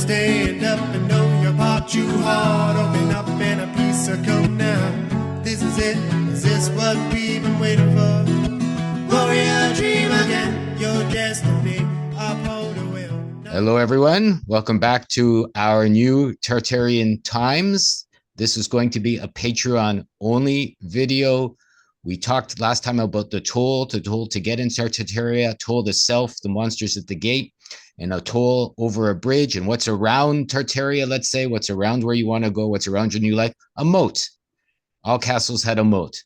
stand up and know your part too hard. Open up and a piece of come now. This is it, is this what we've been waiting for? Warrior dream again, your destiny, uphold a will. Hello everyone, welcome back to our new Tartarian Times. This is going to be a Patreon only video. We talked last time about the toll to get in Tartaria, toll the self, the monsters at the gate, and a toll over a bridge, and what's around Tartaria, let's say, what's around where you want to go, what's around your new life, a moat. All castles had a moat.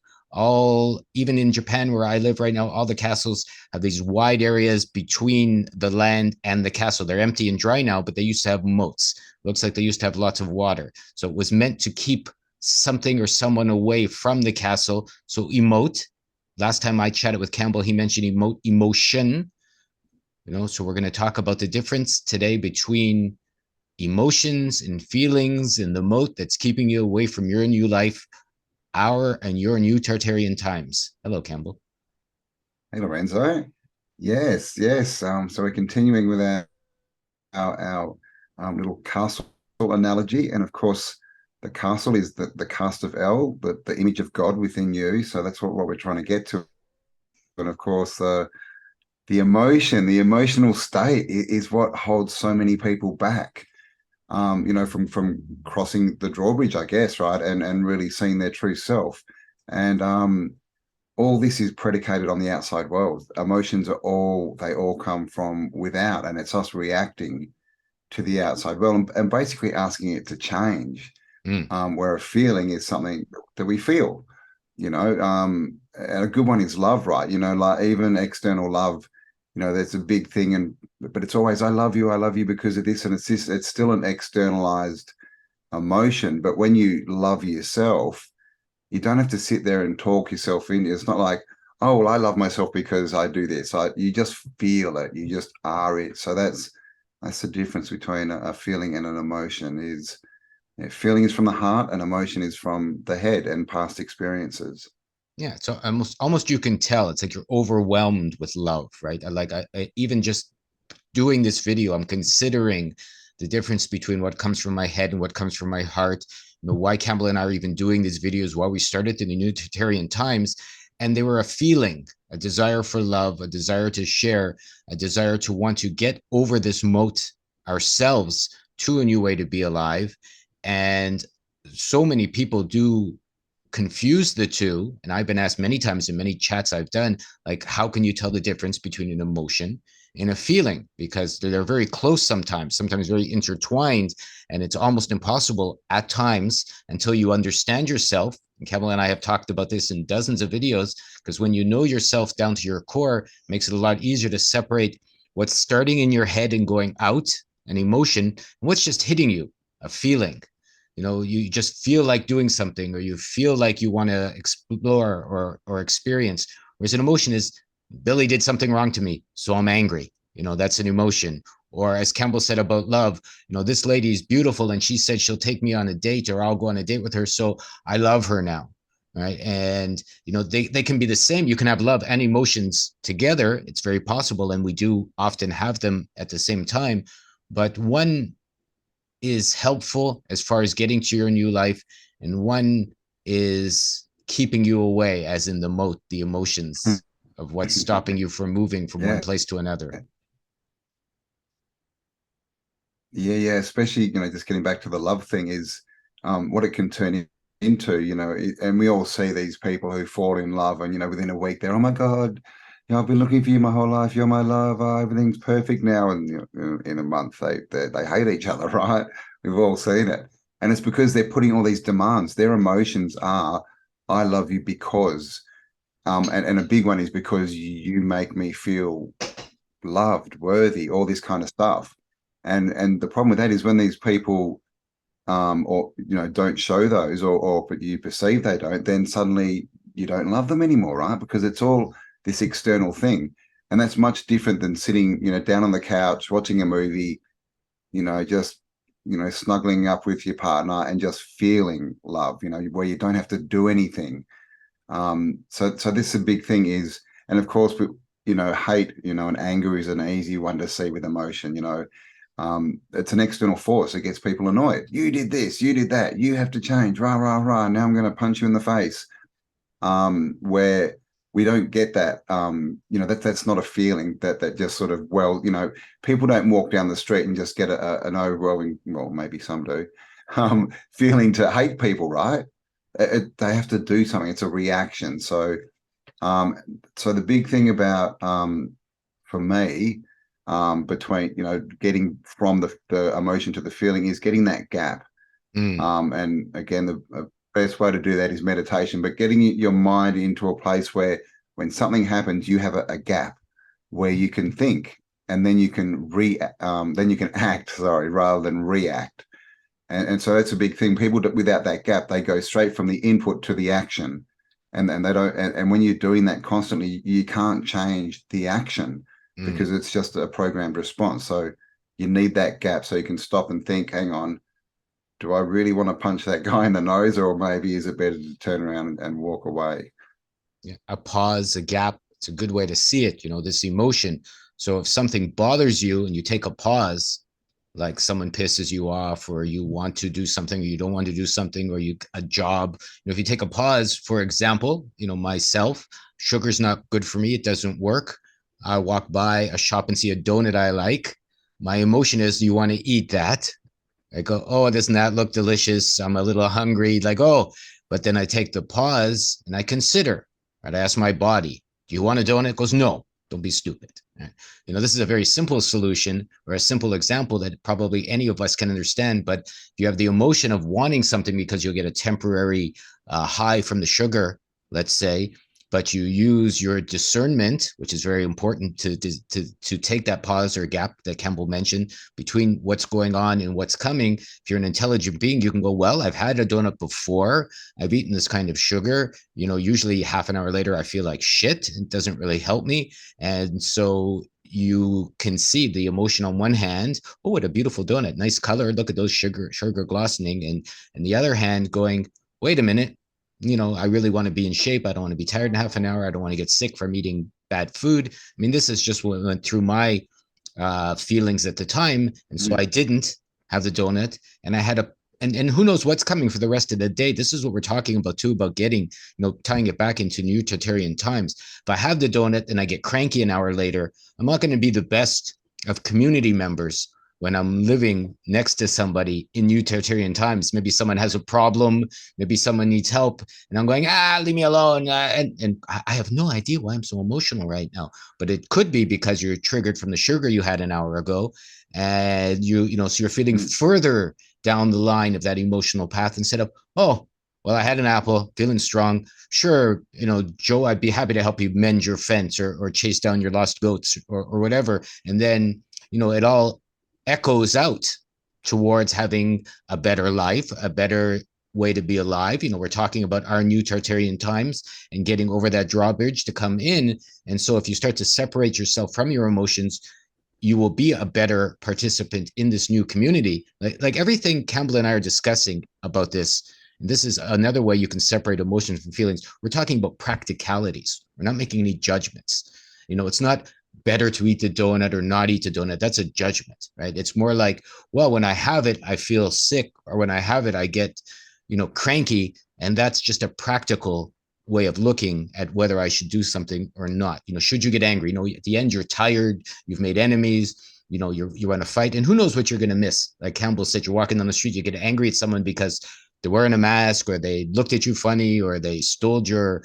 Even in Japan, where I live right now, all the castles have these wide areas between the land and the castle. They're empty and dry now, but they used to have moats. Looks like they used to have lots of water. So it was meant to keep something or someone away from the castle. So emote. Last time I chatted with Cambell, he mentioned emotion. So we're going to talk about the difference today between emotions and feelings in the moat that's keeping you away from your new life, our and your new Tartarian times. Hello, Cambell. Hey, Lorenzo. Yes. So we're continuing with our little castle analogy, and of course, the castle is the cast of El, the image of God within you. So that's what we're trying to get to. And of course, the emotional state is what holds so many people back. From crossing the drawbridge, I guess, right, and really seeing their true self. And all this is predicated on the outside world. Emotions they all come from without, and it's us reacting to the outside world and basically asking it to change. Where a feeling is something that we feel, and a good one is love, right? Like even external love, there's a big thing, but it's always I love you because of this, and it's still an externalized emotion. But when you love yourself, you don't have to sit there and talk yourself in. It's not like, oh, well, I love myself because I do this. You just feel it, you just are it. So that's the difference between a feeling and an emotion. Is feeling is from the heart, and emotion is from the head and past experiences. Yeah, so almost you can tell it's like you're overwhelmed with love, right? I even just doing this video, I'm considering the difference between what comes from my head and what comes from my heart. Why Cambell and I are even doing these videos, why we started in the New Tartarian Times, and they were a feeling, a desire for love, a desire to share, a desire to want to get over this moat ourselves to a new way to be alive. And so many people do confuse the two, and I've been asked many times in many chats I've done, like, how can you tell the difference between an emotion and a feeling? Because they're very close sometimes very intertwined, and it's almost impossible at times until you understand yourself. And Cambell and I have talked about this in dozens of videos, because when you know yourself down to your core, it makes it a lot easier to separate what's starting in your head and going out, an emotion, and what's just hitting you, a feeling. You just feel like doing something, or you feel like you want to explore or experience. Whereas an emotion is, Billy did something wrong to me, so I'm angry. That's an emotion. Or as Cambell said about love, this lady is beautiful and she said she'll take me on a date, or I'll go on a date with her, so I love her now. Right. And, they can be the same. You can have love and emotions together. It's very possible. And we do often have them at the same time. But one is helpful as far as getting to your new life, and one is keeping you away, as in the moat, the emotions of what's stopping you from moving from one place to another. Yeah, especially, just getting back to the love thing is what it can turn into, and we all see these people who fall in love and, within a week they're, oh my God, I've been looking for you my whole life. You're my love. Everything's perfect now. And in a month, they hate each other, right? We've all seen it. And it's because they're putting all these demands. Their emotions are, I love you because, and a big one is because you make me feel loved, worthy, all this kind of stuff. And the problem with that is when these people, don't show those, or you perceive they don't, then suddenly you don't love them anymore, right? Because it's all this external thing. And that's much different than sitting, down on the couch, watching a movie, just, snuggling up with your partner and just feeling love, where you don't have to do anything. So this is a big thing is, and of course, hate, and anger is an easy one to see with emotion, it's an external force. It gets people annoyed. You did this, you did that, you have to change, rah, rah, rah. Now I'm going to punch you in the face. Where we don't get that, that's not a feeling that just sort of, people don't walk down the street and just get an overwhelming, well, maybe some do, feeling to hate people, right? They have to do something. It's a reaction. So the big thing about, for me, between, getting from the emotion to the feeling is getting that gap. And again, the best way to do that is meditation, but getting your mind into a place where when something happens, you have a gap where you can think, and then you can act, sorry, rather than react. And so that's a big thing. People without that gap, they go straight from the input to the action. And they don't, and when you're doing that constantly, you can't change the action because it's just a programmed response. So you need that gap so you can stop and think, hang on, do I really want to punch that guy in the nose, or maybe is it better to turn around and walk away? Yeah, a pause, a gap. It's a good way to see it, this emotion. So if something bothers you and you take a pause, like someone pisses you off, or you want to do something, or you don't want to do something, or a job, if you take a pause, for example, myself, sugar's not good for me. It doesn't work. I walk by a shop and see a donut I like. My emotion is, you want to eat that? I go, oh, doesn't that look delicious? I'm a little hungry. Like, oh, but then I take the pause and I consider, right? I ask my body, do you want a donut? It goes, no, don't be stupid. Right? This is a very simple solution, or a simple example that probably any of us can understand. But if you have the emotion of wanting something because you'll get a temporary high from the sugar, let's say, but you use your discernment, which is very important to take that pause or gap that Cambell mentioned between what's going on and what's coming. If you're an intelligent being, you can go, well, I've had a donut before. I've eaten this kind of sugar. Usually half an hour later, I feel like shit. It doesn't really help me. And so you can see the emotion on one hand. Oh, what a beautiful donut. Nice color. Look at those sugar glossing. And the other hand going, wait a minute. I really want to be in shape. I don't want to be tired in half an hour. I don't want to get sick from eating bad food. I mean, this is just what went through my feelings at the time. And so I didn't have the donut, and I had and who knows what's coming for the rest of the day. This is what we're talking about too, about getting, tying it back into new tartarian times. If I have the donut and I get cranky an hour later, I'm not going to be the best of community members when I'm living next to somebody in new tartarian times. Maybe someone has a problem, maybe someone needs help, and I'm going, leave me alone. And I have no idea why I'm so emotional right now, but it could be because you're triggered from the sugar you had an hour ago, and so you're feeling further down the line of that emotional path instead of, oh, well, I had an apple, feeling strong. Sure, Joe, I'd be happy to help you mend your fence or chase down your lost goats or whatever. And then, it all echoes out towards having a better life, a better way to be alive. We're talking about our new Tartarian times and getting over that drawbridge to come in. And so if you start to separate yourself from your emotions, you will be a better participant in this new community. Like everything Cambell and I are discussing about this, and this is another way you can separate emotions from feelings. We're talking about practicalities. We're not making any judgments. It's not better to eat the donut or not eat the donut. That's a judgment, right? It's more like, well, when I have it, I feel sick, or when I have it, I get, cranky. And that's just a practical way of looking at whether I should do something or not. Should you get angry? At the end, you're tired, you've made enemies, you want to fight, and who knows what you're going to miss. Like Cambell said, you're walking down the street, you get angry at someone because they're wearing a mask, or they looked at you funny, or they stole your,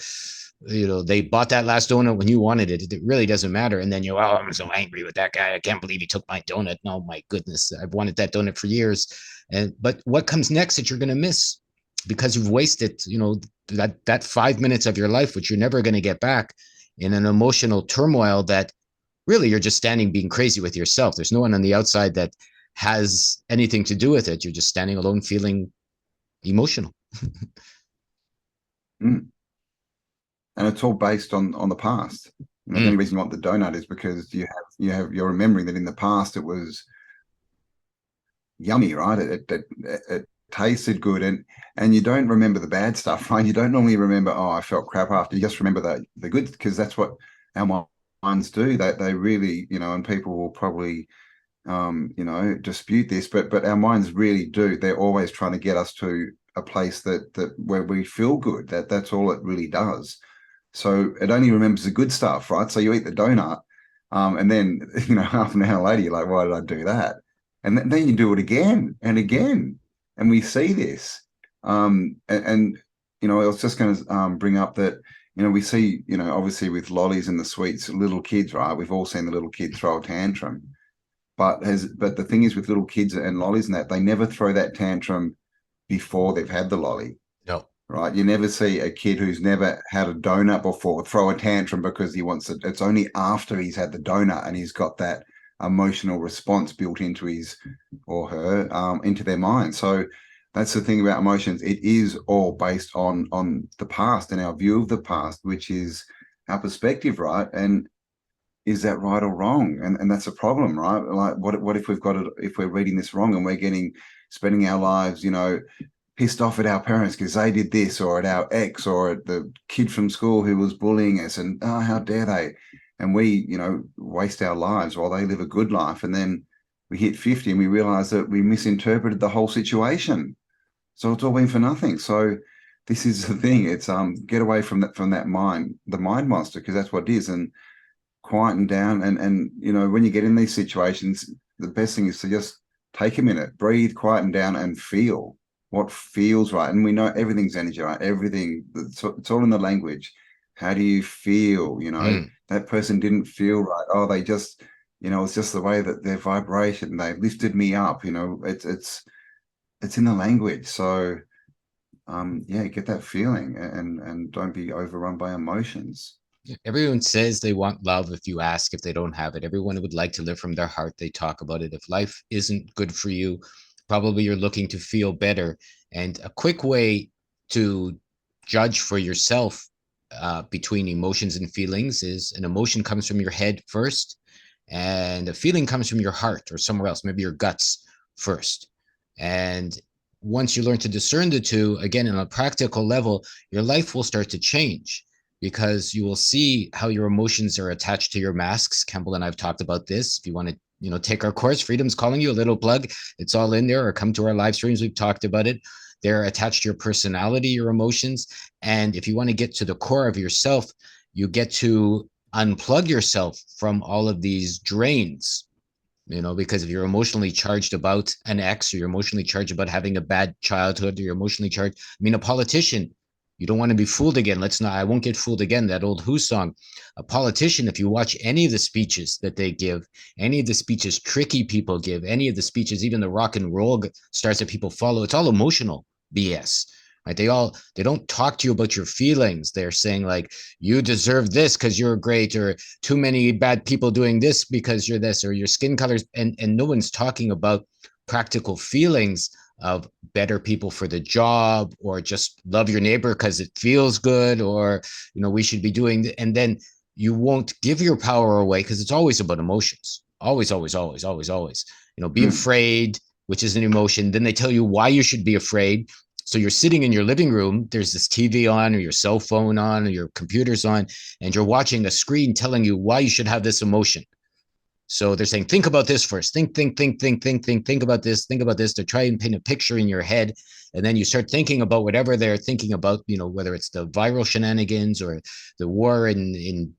they bought that last donut when you wanted it. It really doesn't matter. And then I'm so angry with that guy. I can't believe he took my donut. No, my goodness, I've wanted that donut for years. But what comes next that you're going to miss because you've wasted, that 5 minutes of your life, which you're never going to get back, in an emotional turmoil that really you're just standing being crazy with yourself. There's no one on the outside that has anything to do with it. You're just standing alone feeling emotional. And it's all based on the past. The only reason you want the donut is because you're remembering that in the past it was yummy, right? It tasted good, and you don't remember the bad stuff, right? You don't normally remember, oh, I felt crap after. You just remember the good, because that's what our minds do. They really, and people will probably dispute this, but our minds really do. They're always trying to get us to a place that where we feel good. That's all it really does. So it only remembers the good stuff, right? So you eat the donut, and then half an hour later you're like, why did I do that? And then you do it again and again, and we see this. I was just going to bring up that we see obviously with lollies and the sweets, little kids, right? We've all seen the little kid throw a tantrum, but the thing is with little kids and lollies and that they never throw that tantrum before they've had the lolly. No. Right. You never see a kid who's never had a donut before throw a tantrum because he wants it. It's only after he's had the donut and he's got that emotional response built into his or her into their mind. So that's the thing about emotions. It is all based on the past and our view of the past, which is our perspective, right? And is that right or wrong? And that's a problem, right? Like what if we've got it, if we're reading this wrong and we're spending our lives, pissed off at our parents because they did this, or at our ex, or at the kid from school who was bullying us, and how dare they? And we, waste our lives while they live a good life, and then we hit 50 and we realize that we misinterpreted the whole situation. So it's all been for nothing. So this is the thing. It's get away from that mind, the mind monster, because that's what it is, and quieten down. And when you get in these situations, the best thing is to just take a minute, breathe, quieten down, and feel what feels right. And we know everything's energy, right? Everything, it's all in the language. How do you feel? That person didn't feel right. Oh, they just, it's just the way that their vibration, they lifted me up. It's in the language. So get that feeling and don't be overrun by emotions. Everyone says they want love if you ask if they don't have it. Everyone would like to live from their heart. They talk about it. If life isn't good for you, probably you're looking to feel better. And a quick way to judge for yourself between emotions and feelings is an emotion comes from your head first, and a feeling comes from your heart or somewhere else, maybe your guts first. And once you learn to discern the two, again, on a practical level, your life will start to change, because you will see how your emotions are attached to your masks. Cambell and I have talked about this. If you want to, take our course, Freedom's Calling You, a little plug, it's all in there, or come to our live streams. We've talked about it. They're attached to your personality, your emotions. And if you want to get to the core of yourself, you get to unplug yourself from all of these drains, because if you're emotionally charged about an ex, or you're emotionally charged about having a bad childhood, or you're emotionally charged, a politician, you don't want to be fooled again. I won't get fooled again. That old Who song. A politician, if you watch any of the speeches that they give, any of the speeches tricky people give, any of the speeches, even the rock and roll stars that people follow, it's all emotional BS. Right? They don't talk to you about your feelings. They're saying like, you deserve this because you're great, or too many bad people doing this because you're this, or your skin colors. And no one's talking about practical feelings of better people for the job, or just love your neighbor because it feels good, or we should be doing and then you won't give your power away, because it's always about emotions. Always, always, always, always, always. Be afraid, which is an emotion. Then they tell you why you should be afraid. So you're sitting in your living room, there's this TV on, or your cell phone on, or your computer's on, and you're watching a screen telling you why you should have this emotion. So they're saying, think about this first. Think about this. Think about this, to try and paint a picture in your head. And then you start thinking about whatever they're thinking about, whether it's the viral shenanigans or the war in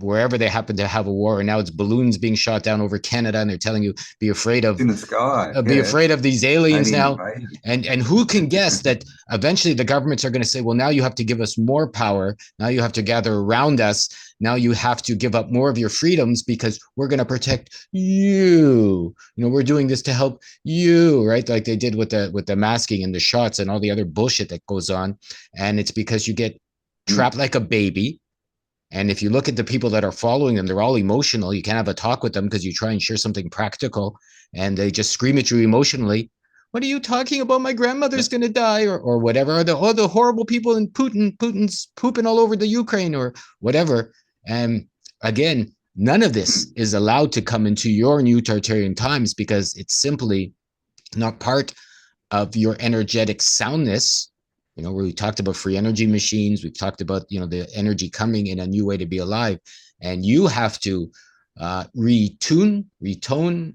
wherever they happen to have a war. And now it's balloons being shot down over Canada, and they're telling you, be afraid of in the sky. Be afraid of these aliens now. And who can guess that eventually the governments are going to say, well, now you have to give us more power. Now you have to gather around us. Now you have to give up more of your freedoms, because we're going to protect you. We're doing this to help you, right? Like they did with the masking and the shots and all the other bullshit that goes on. And it's because you get trapped like a baby. And if you look at the people that are following them, they're all emotional. You can't have a talk with them because you try and share something practical, and they just scream at you emotionally. What are you talking about? My grandmother's going to die, or whatever. Or the horrible people in Putin's pooping all over the Ukraine, or whatever. And again, none of this is allowed to come into your new Tartarian times, because it's simply not part of your energetic soundness. Where we talked about free energy machines. We've talked about, the energy coming in a new way to be alive. And you have to retone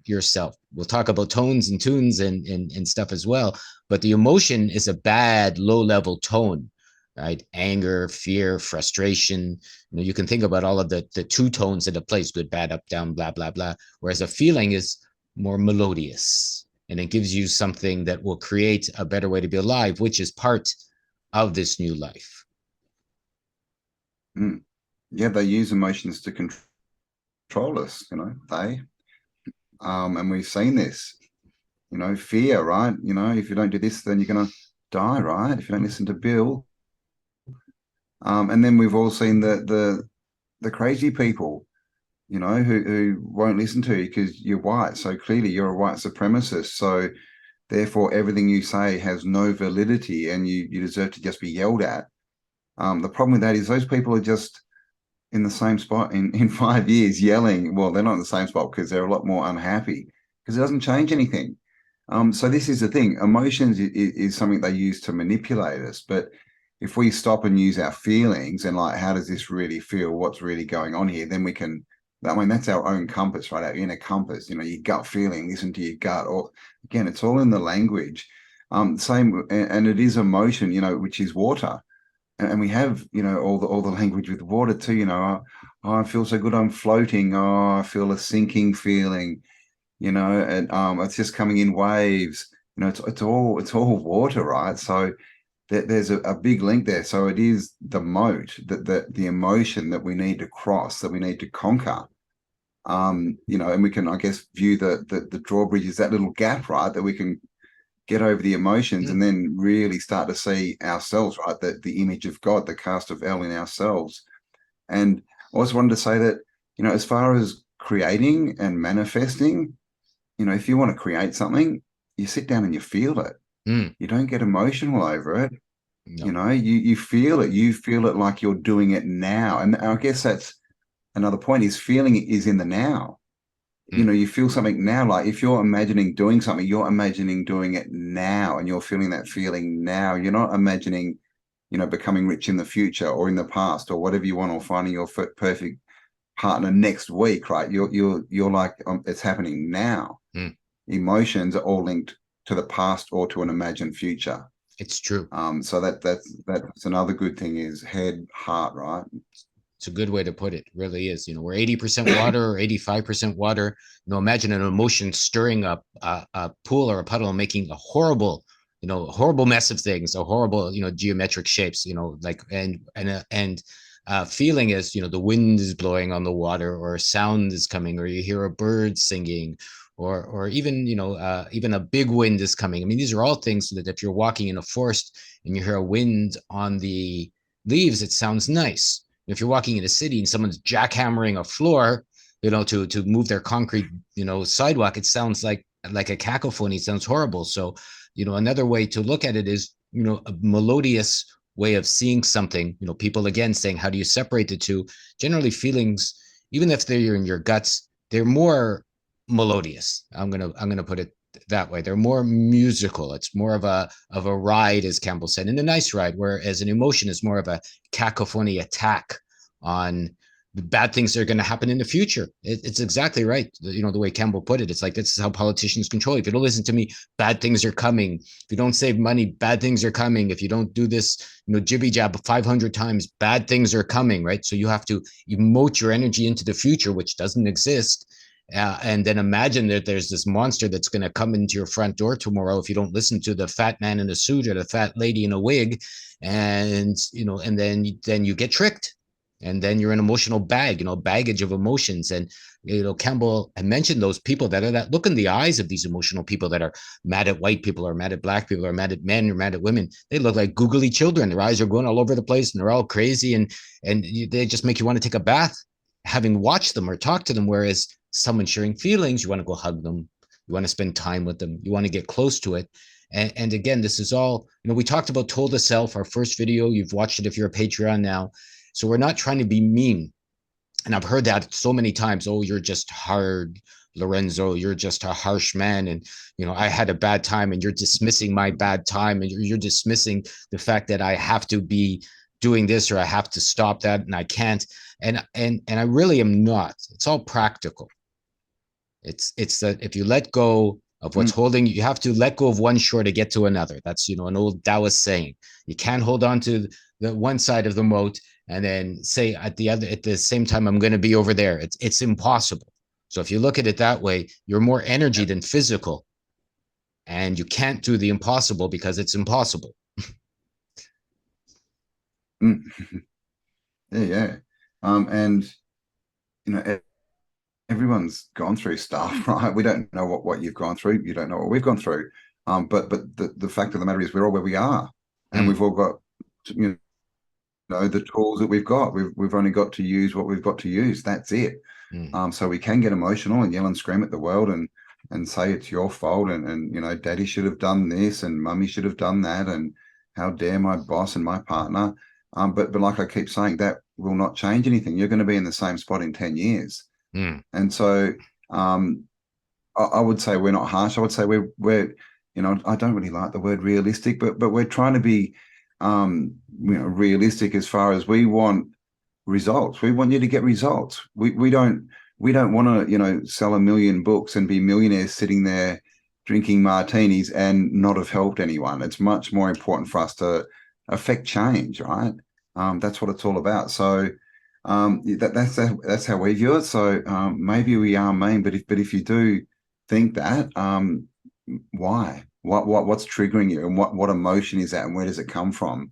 yourself. We'll talk about tones and tunes and stuff as well. But the emotion is a bad low-level tone, right? Anger, fear, frustration. You can think about all of the two tones that it plays: good, bad, up, down, blah, blah, blah. Whereas a feeling is more melodious, and it gives you something that will create a better way to be alive, which is part of this new life. Yeah, they use emotions to control us, and we've seen this, fear, right? If you don't do this, then you're going to die, right? If you don't listen to Bill. And then we've all seen the crazy people, who won't listen to you because you're white. So clearly you're a white supremacist. So therefore everything you say has no validity and you deserve to just be yelled at. The problem with that is those people are just in the same spot in 5 years yelling. Well, they're not in the same spot because they're a lot more unhappy because it doesn't change anything. So this is the thing. Emotions is something they use to manipulate us. But if we stop and use our feelings and like, how does this really feel? What's really going on here? Then we can, that's our own compass, right? Our inner compass, your gut feeling, listen to your gut. Or again, it's all in the language. Same, and it is emotion, which is water. And we have, all the language with water too, oh, I feel so good, I'm floating. Oh, I feel a sinking feeling, and it's just coming in waves. It's all water, right? So there's a big link there. So it is the moat, the emotion that we need to cross, that we need to conquer. And we can, I guess, view the drawbridge as that little gap, right? That we can get over the emotions and then really start to see ourselves, right? The image of God, the cast of El in ourselves. And I also wanted to say that, as far as creating and manifesting, if you want to create something, you sit down and you feel it. You don't get emotional over it. No. You feel it. You feel it like you're doing it now. And I guess that's another point, is feeling it is in the now. You feel something now. Like if you're imagining doing something, you're imagining doing it now and you're feeling that feeling now. You're not imagining, becoming rich in the future or in the past or whatever you want, or finding your perfect partner next week, right? You're like, it's happening now. Emotions are all linked to the past or to an imagined future. It's true. So that's another good thing, is head, heart, right? It's a good way to put it. Really is. We're 80% water or 85% water. Imagine an emotion stirring up a pool or a puddle and making a horrible mess of things, a horrible, geometric shapes, feeling is, the wind is blowing on the water, or a sound is coming, or you hear a bird singing, or even, even a big wind is coming. I mean, these are all things that if you're walking in a forest and you hear a wind on the leaves, it sounds nice. If you're walking in a city and someone's jackhammering a floor, to move their concrete, sidewalk, it sounds like a cacophony. It sounds horrible. So, another way to look at it is, a melodious way of seeing something. People again saying, how do you separate the two? Generally, feelings, even if they're in your guts, they're more melodious. I'm gonna put it that way. They're more musical. It's more of a ride, as Cambell said, and a nice ride, whereas an emotion is more of a cacophony attack on the bad things that are going to happen in the future. It's exactly right. The way Cambell put it, it's like, this is how politicians control. If you don't listen to me, bad things are coming. If you don't save money, bad things are coming. If you don't do this, jibby jab 500 times, bad things are coming, right? So you have to emote your energy into the future, which doesn't exist. And then imagine that there's this monster that's going to come into your front door tomorrow if you don't listen to the fat man in a suit or the fat lady in a wig, and and then you get tricked, and then you're an emotional baggage of emotions. And Cambell had mentioned those people that are that look in the eyes of these emotional people that are mad at white people, or mad at black people, or mad at men, or mad at women. They look like googly children. Their eyes are going all over the place and they're all crazy, and they just make you want to take a bath having watched them or talked to them. Whereas someone sharing feelings, you want to go hug them, you want to spend time with them, you want to get close to it. And again, this is all, we talked about Told to Self, our first video. You've watched it if you're a Patreon now. So we're not trying to be mean. And I've heard that so many times. Oh, you're just hard, Lorenzo. You're just a harsh man. And, I had a bad time, and you're dismissing my bad time. And you're dismissing the fact that I have to be doing this, or I have to stop that, and I can't. And I really am not. It's all practical. It's that if you let go of what's holding you, you have to let go of one shore to get to another. That's, you know, an old Taoist saying. You can't hold on to the one side of the moat and then say at the same time, I'm going to be over there. It's impossible. So if you look at it that way, you're more energy than physical, and you can't do the impossible because it's impossible. Yeah. And you know, everyone's gone through stuff, right? We don't know what you've gone through. You don't know what we've gone through. But the fact of the matter is we're all where we are, and we've all got, you know, the tools that we've got. We've only got to use what we've got to use. That's it. So we can get emotional and yell and scream at the world and say it's your fault, and you know, daddy should have done this and mummy should have done that, and how dare my boss and my partner. But like I keep saying, that will not change anything. You're going to be in the same spot in 10 years. And so I would say we're not harsh. I would say we're you know, I don't really like the word realistic, but we're trying to be you know, realistic as far as we want results. We want you to get results. We don't want to, you know, sell 1 million books and be millionaires sitting there drinking martinis and not have helped anyone. It's much more important for us to affect change, right? That's what it's all about. So that's how we view it. So maybe we are mean, but if you do think that, why? What's triggering you, and what emotion is that, and where does it come from?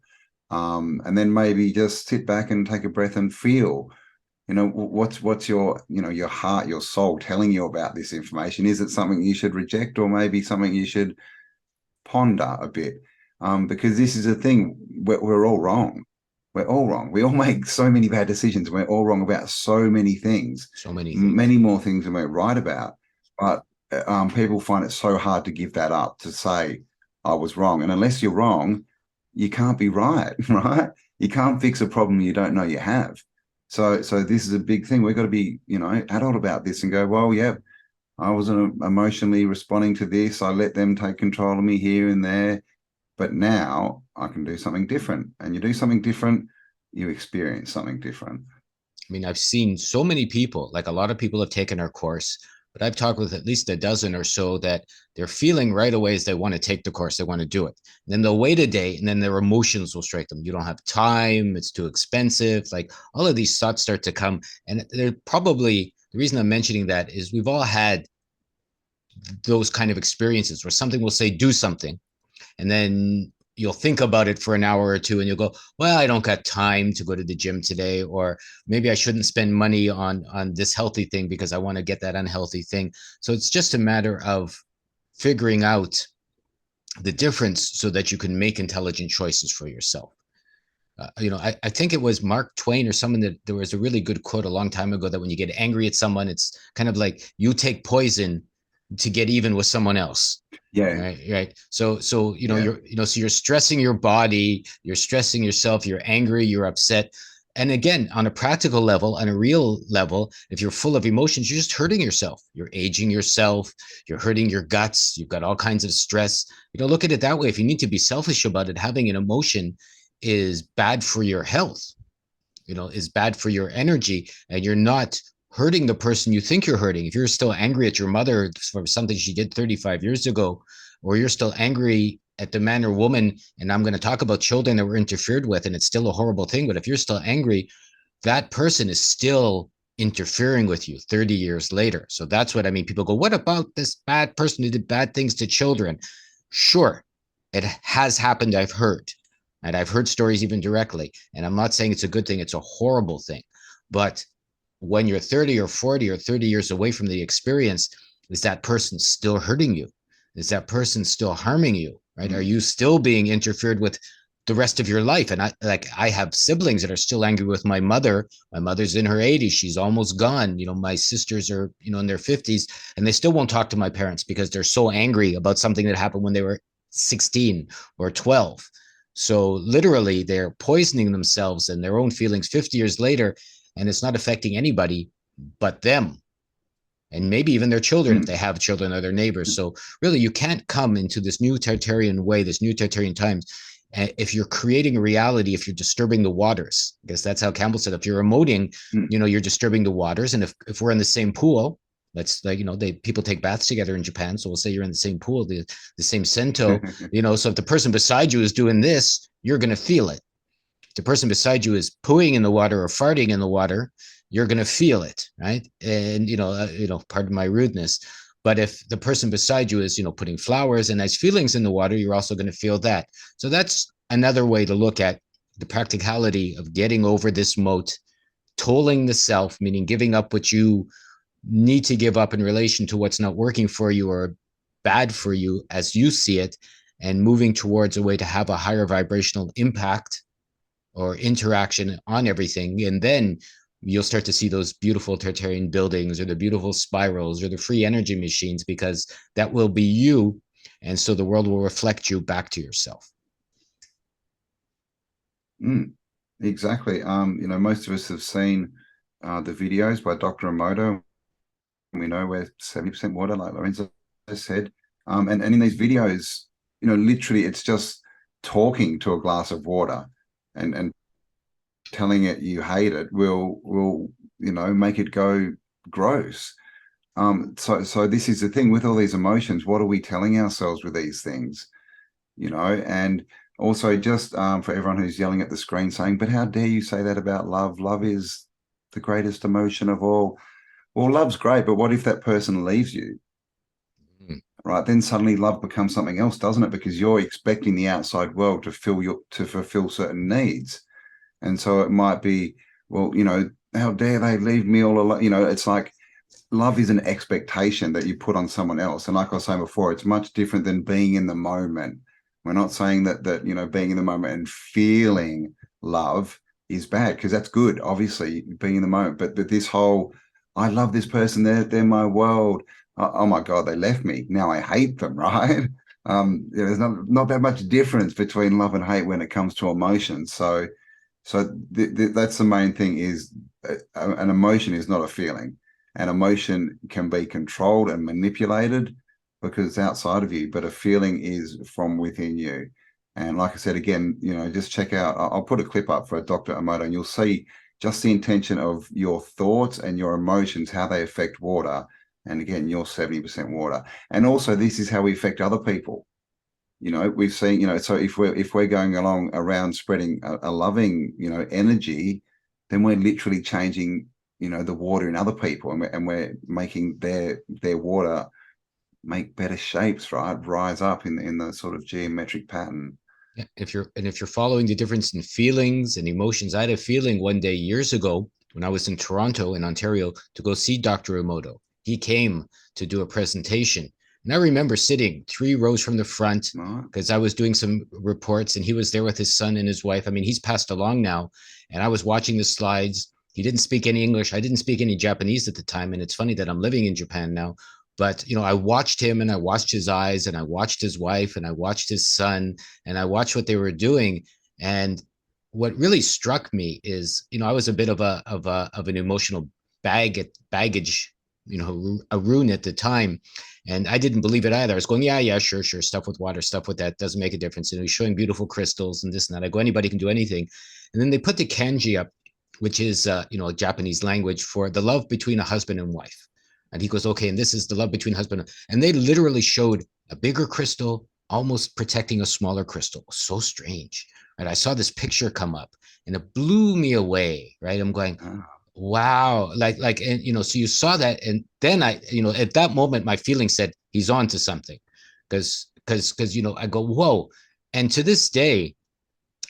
And then maybe just sit back and take a breath and feel, you know, what's your, you know, your heart, your soul telling you about this information. Is it something you should reject, or maybe something you should ponder a bit? Because this is a thing, we're all wrong. We're all wrong. We all make so many bad decisions. We're all wrong about so many things. So many things. Many more things than we're right about. But people find it so hard to give that up, to say, I was wrong. And unless you're wrong, you can't be right, right? You can't fix a problem you don't know you have. So this is a big thing. We've got to be, you know, adult about this and go, well, yeah, I wasn't emotionally responding to this. I let them take control of me here and there. But now I can do something different. And you do something different, you experience something different. I mean, I've seen so many people, like a lot of people have taken our course, but I've talked with at least a dozen or so that they're feeling right away as they want to take the course, they want to do it. And then they'll wait a day, and then their emotions will strike them. You don't have time, it's too expensive. Like all of these thoughts start to come. And they're probably, the reason I'm mentioning that is we've all had those kind of experiences where something will say, do something. And then you'll think about it for an hour or two and you'll go, well, I don't got time to go to the gym today, or maybe I shouldn't spend money on this healthy thing because I want to get that unhealthy thing. So it's just a matter of figuring out the difference so that you can make intelligent choices for yourself. You know, I think it was Mark Twain or someone that there was a really good quote a long time ago that when you get angry at someone, it's kind of like you take poison to get even with someone else. Yeah. Right. So you know, so you're stressing your body, you're stressing yourself, you're angry, you're upset. And again, on a practical level, on a real level, if you're full of emotions, you're just hurting yourself. You're aging yourself, you're hurting your guts, you've got all kinds of stress. You know, look at it that way. If you need to be selfish about it, having an emotion is bad for your health, you know, is bad for your energy, and you're not hurting the person you think you're hurting. If you're still angry at your mother for something she did 35 years ago, or you're still angry at the man or woman, and I'm going to talk about children that were interfered with, and it's still a horrible thing, but if you're still angry, that person is still interfering with you 30 years later. So that's what I mean. People go, what about this bad person who did bad things to children? Sure, it has happened. I've heard. And I've heard stories even directly. And I'm not saying it's a good thing. It's a horrible thing. But when you're 30 or 40 or 30 years away from the experience, is that person still hurting you? Is that person still harming you? Right? Are you still being interfered with the rest of your life? And I have siblings that are still angry with my mother. My mother's in her 80s. She's almost gone. You know, my sisters are, you know, in their 50s, and they still won't talk to my parents because they're so angry about something that happened when they were 16 or 12. So literally they're poisoning themselves and their own feelings 50 years later, and it's not affecting anybody but them, and maybe even their children if they have children or their neighbors. So really, you can't come into this new Tartarian way, this new Tartarian times, if you're creating a reality, if you're disturbing the waters, I guess that's how Campbell said, if you're emoting, you're disturbing the waters. And if we're in the same pool, let's like, people take baths together in Japan. So we'll say you're in the same pool, the same sento, so if the person beside you is doing this, you're going to feel it. If the person beside you is pooing in the water or farting in the water, you're going to feel it. Right. And, pardon my rudeness. But if the person beside you is, putting flowers and nice feelings in the water, you're also going to feel that. So that's another way to look at the practicality of getting over this moat, tolling the self, meaning giving up what you need to give up in relation to what's not working for you or bad for you as you see it, and moving towards a way to have a higher vibrational impact or interaction on everything. And then you'll start to see those beautiful Tartarian buildings or the beautiful spirals or the free energy machines, because that will be you. And so the world will reflect you back to yourself. Exactly. Most of us have seen the videos by Dr. Emoto. We know we're 70% water, like Lorenzo said. And in these videos, literally it's just talking to a glass of water and telling it you hate it will make it go gross. So this is the thing with all these emotions. What are we telling ourselves with these things? And also just for everyone who's yelling at the screen saying, but how dare you say that about love? Love is the greatest emotion of all. Well, love's great, but what if that person leaves you? Right, then suddenly love becomes something else, doesn't it? Because you're expecting the outside world to fulfill certain needs. And so it might be, well, how dare they leave me all alone? It's like love is an expectation that you put on someone else. And like I was saying before, it's much different than being in the moment. We're not saying that being in the moment and feeling love is bad, because that's good, obviously, being in the moment. But this whole, I love this person, they're my world. Oh my God, they left me. Now I hate them, right? There's not that much difference between love and hate when it comes to emotions. So that's the main thing, is an emotion is not a feeling. An emotion can be controlled and manipulated because it's outside of you, but a feeling is from within you. And like I said, again, just check out, I'll put a clip up for Dr. Emoto, and you'll see just the intention of your thoughts and your emotions, how they affect water. And again, you're 70% water. And also, this is how we affect other people. We've seen, so if we're going along around spreading a loving, energy, then we're literally changing, the water in other people, and we're making their water make better shapes, right? Rise up in the sort of geometric pattern. Yeah, if you're following the difference in feelings and emotions, I had a feeling one day years ago when I was in Toronto, in Ontario, to go see Dr. Emoto. He came to do a presentation. And I remember sitting 3 rows from the front because I was doing some reports, and he was there with his son and his wife. I mean, he's passed along now, and I was watching the slides. He didn't speak any English. I didn't speak any Japanese at the time. And it's funny that I'm living in Japan now. But, I watched him, and I watched his eyes, and I watched his wife, and I watched his son, and I watched what they were doing. And what really struck me is, I was a bit of an emotional baggage, a rune at the time. And I didn't believe it either. I was going, yeah, sure. Stuff with water, stuff with that doesn't make a difference. He's showing beautiful crystals and this and that. I go, anybody can do anything. And then they put the kanji up, which is, a Japanese language for the love between a husband and wife. And he goes, okay, and this is the love between husband. And they literally showed a bigger crystal almost protecting a smaller crystal. So strange. Right? I saw this picture come up, and it blew me away. Right? I'm going, wow, and so you saw that, and then I, at that moment, my feeling said he's on to something, because I go, whoa. And to this day,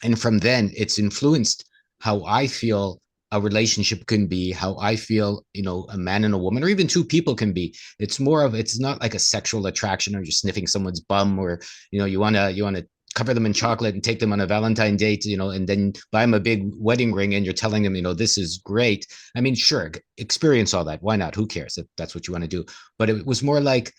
and from then, it's influenced how I feel a relationship can be, how I feel, a man and a woman, or even 2 people can be. It's not like a sexual attraction, or you're sniffing someone's bum, or, you want to cover them in chocolate and take them on a Valentine date, and then buy them a big wedding ring, and you're telling them, this is great. I mean, sure, experience all that. Why not? Who cares if that's what you want to do? But it was more like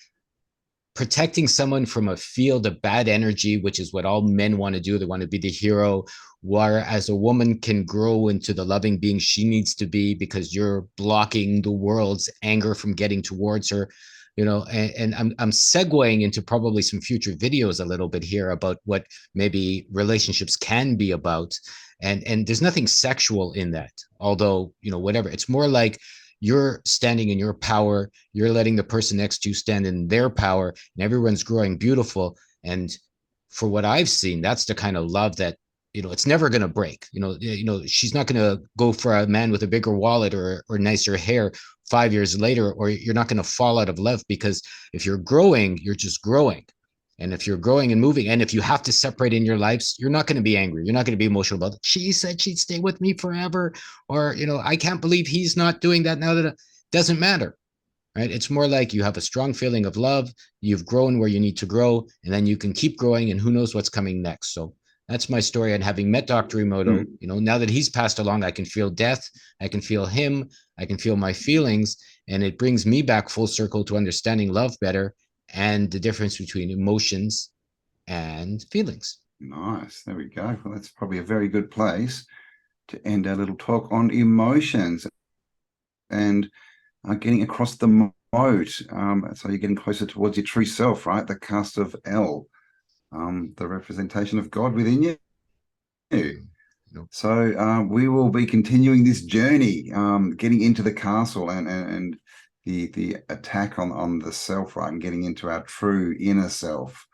protecting someone from a field of bad energy, which is what all men want to do. They want to be the hero, whereas a woman can grow into the loving being she needs to be, because you're blocking the world's anger from getting towards her. and I'm segueing into probably some future videos a little bit here about what maybe relationships can be about. And there's nothing sexual in that, although, whatever. It's more like you're standing in your power, you're letting the person next to you stand in their power, and everyone's growing beautiful. And for what I've seen, that's the kind of love that, it's never going to break. She's not going to go for a man with a bigger wallet or nicer hair 5 years later, or you're not going to fall out of love, because if you're growing, you're just growing. And if you're growing and moving, and if you have to separate in your lives, you're not going to be angry. You're not going to be emotional about it. She said she'd stay with me forever. Or, I can't believe he's not doing that now. That it doesn't matter, right? It's more like you have a strong feeling of love. You've grown where you need to grow, and then you can keep growing, and who knows what's coming next. So that's my story. And having met Dr. Emoto, now that he's passed along, I can feel death. I can feel him. I can feel my feelings. And it brings me back full circle to understanding love better and the difference between emotions and feelings. Nice. There we go. Well, that's probably a very good place to end our little talk on emotions and getting across the moat. So you're getting closer towards your true self, right? The cast of L, the representation of God within you. Nope. So we will be continuing this journey, getting into the castle and the attack on the self, right, and getting into our true inner self,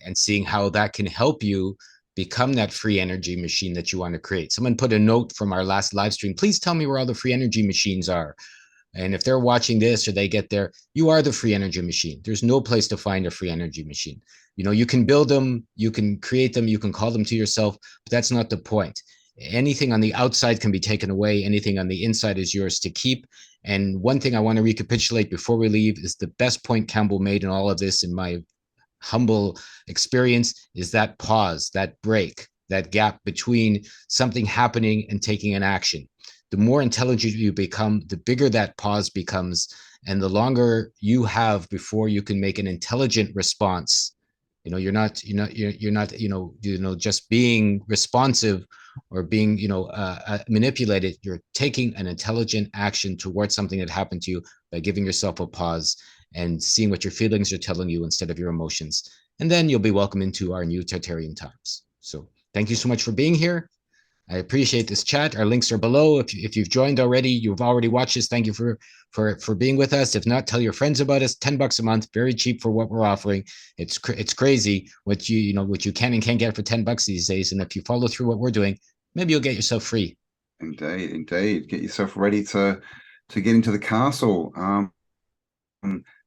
and seeing how that can help you become that free energy machine that you want to create. Someone put a note from our last live stream: please tell me where all the free energy machines are. And if they're watching this or they get there, you are the free energy machine. There's no place to find a free energy machine. You can build them, you can create them, you can call them to yourself, but that's not the point. Anything on the outside can be taken away. Anything on the inside is yours to keep. And one thing I want to recapitulate before we leave is the best point Cambell made in all of this, in my humble experience, is that pause, that break, that gap between something happening and taking an action. The more intelligent you become, the bigger that pause becomes, and the longer you have before you can make an intelligent response. You're not just being responsive or being manipulated. You're taking an intelligent action towards something that happened to you by giving yourself a pause and seeing what your feelings are telling you instead of your emotions. And then you'll be welcome into our new Tartarian times. So thank you so much for being here. I appreciate this chat. Our links are below. If you've joined already, you've already watched this. Thank you for being with us. If not, tell your friends about us. $10 a month, very cheap for what we're offering. It's crazy what you can and can't get for $10 these days. And if you follow through what we're doing, maybe you'll get yourself free. Indeed. Get yourself ready to get into the castle.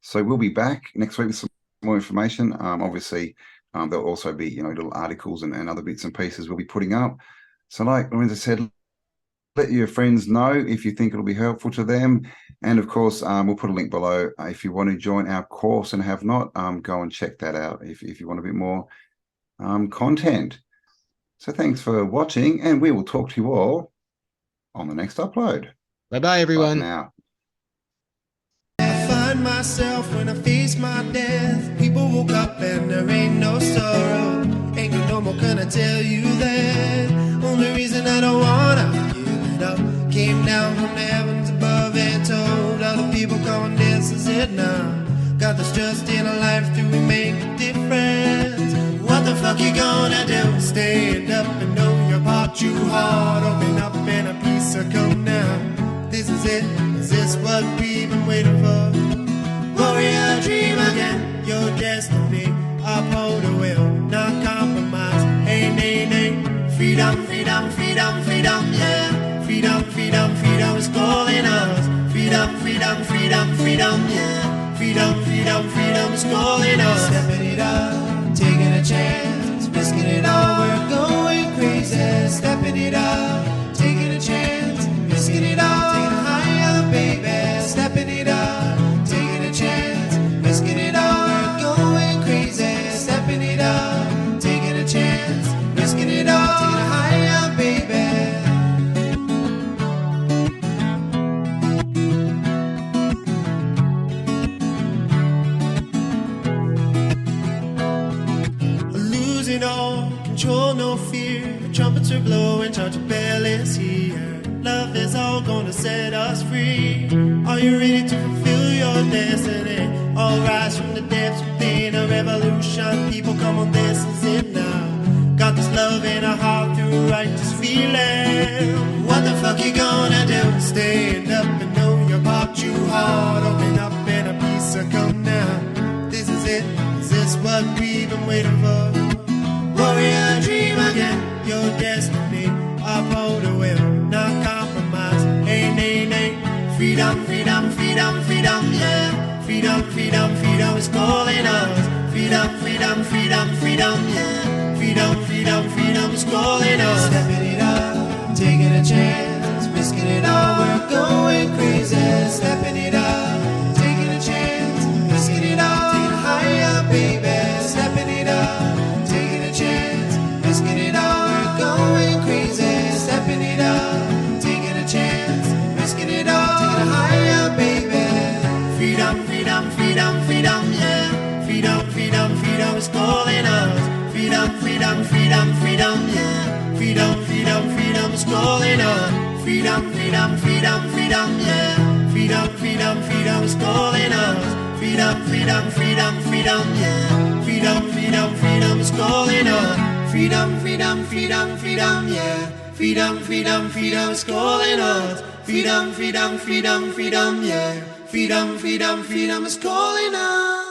So we'll be back next week with some more information. Obviously, there'll also be little articles and other bits and pieces we'll be putting up. So like Lorenzo said, let your friends know if you think it'll be helpful to them. And of course, we'll put a link below. If you want to join our course and have not, go and check that out if you want a bit more content. So thanks for watching, and we will talk to you all on the next upload. Bye-bye, everyone. Bye now. I find myself when I face my death. People woke up and there ain't no sorrow. Ain't no more gonna tell you that. Only reason I don't wanna give it up. Came down from the heavens above and told all the people going, this is it now. Got this trust in a life, do we make a difference? What the fuck you gonna do? Stand up and know your part too hard. Open up and a piece of come now. This is it, is this what we've been waiting for? Warrior dream again, your destiny. Uphold the will, not compromise. Hey, nay, nay. Freedom, freedom, freedom, freedom, yeah. Freedom, freedom, freedom is calling us. Freedom, freedom, freedom, freedom, yeah. Freedom, freedom, freedom is calling us. Stepping it up, taking a chance, risking it all, we're going crazy. Stepping it up, taking a chance, risking it all, taking it higher, baby. Stepping it up, taking a chance, risking it all, we're going crazy. Stepping it up, taking a chance, risking it all, taking it higher, baby. Losing all control, no fear. The trumpets are blowing, charge of bell is here. love is all gonna set us free. Are you ready to fulfill your destiny? All rise from the depths within a revolution. People, come on, this is it now. Got this love in our heart through righteous feeling. What the fuck you gonna do? Stand up and know your part too hard. Open up and a piece of come now. This is it. Is this what we've been waiting for? Warrior, dream again. Your destiny. Uphold the will, not compromise. Hey, nay, nay. Freedom, freedom, freedom, freedom, yeah. Freedom, freedom, freedom is calling us. Freedom, freedom, freedom, freedom, yeah. Freedom, freedom, freedom is calling us. Stepping it up, taking a chance, risking it all, we're going crazy. Stepping it up, taking a chance, risking it all, taking it higher, baby. Stepping it up, taking a chance, risking it all, we're going crazy. Stepping it up, taking a chance, risking it all, taking it higher, baby. Freedom, freedom, freedom, freedom, yeah. Freedom, freedom, freedom is calling us. Freedom, freedom, freedom, freedom, yeah. Freedom, freedom, freedom is calling us. Freedom, freedom, freedom, freedom, yeah. Freedom, freedom, freedom is calling us. Freedom, freedom, freedom, freedom, yeah. Freedom, freedom, freedom is calling us. Freedom, freedom, freedom, freedom, yeah. Freedom, freedom, freedom is calling us. Freedom, freedom, freedom, freedom, yeah. Freedom, freedom, freedom is calling us.